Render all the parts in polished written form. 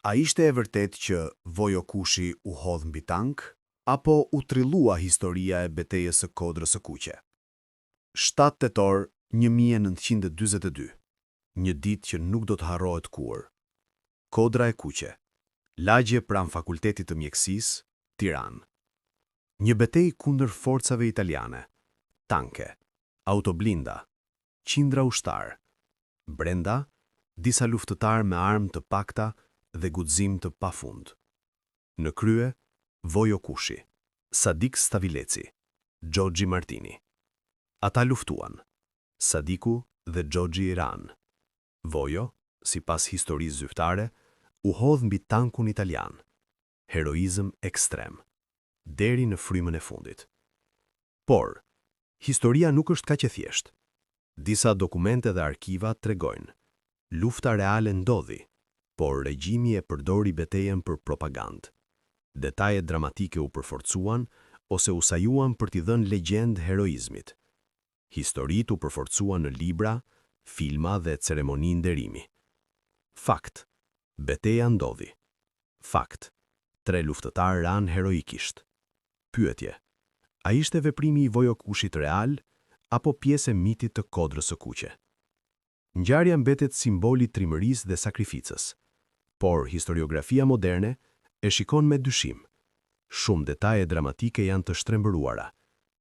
A ishte e vërtet që Vojo Kushi u hodh mbi tank, apo u trillua historia e betejës së Kodrës së Kuqe? 7 tetor 1942, një ditë që nuk do të harrohet kurrë. Kodra e Kuqe, lagje pranë Fakultetit të Mjekësisë, Tiranë. Një betejë kundër forcave italiane, tanke, autoblinda, qindra ushtar. Brenda, disa luftëtar me armë të pakta dhe guxim të pafund. Në krye, Vojo Kushi, Sadik Stavileci, Gjogji Martini. Ata luftuan, Sadiku dhe Gjogji Iran. Vojo, sipas historisë zyrtare, u hodh mbi tankun italian. Heroizëm ekstrem, deri në frymën e fundit. Por, historia nuk është kaq e thjeshtë. Disa dokumente dhe arkiva tregojnë, lufta reale ndodhi, por regjimi e përdori betejën për propagandë. Detajet dramatike u përforcuan ose u sajuan për t'i dhënë legjendë heroizmit. Historitë u përforcuan në libra, filma dhe ceremoni nderimi. Fakt, beteja ndodhi. Fakt, 3 luftëtarë ranë heroikisht. Pyetje, a ishte veprimi i Vojo Kushit real, apo pjesë e mitit të Kodrës së Kuqe? Ngjarja mbetet simboli i trimërisë dhe sakrificës, por historiografia moderne e shikon me dyshim. Shumë detaje dramatike janë të shtrembëruara.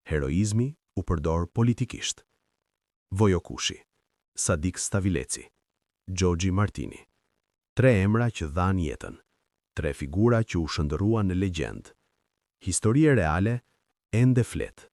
Heroizmi u përdor politikisht. Vojo Kushi, Sadik Stavileci, Gjogji Martini. 3 emra që dhanë jetën. 3 figura që u shndërruan në legjendë. Histori reale ende flet.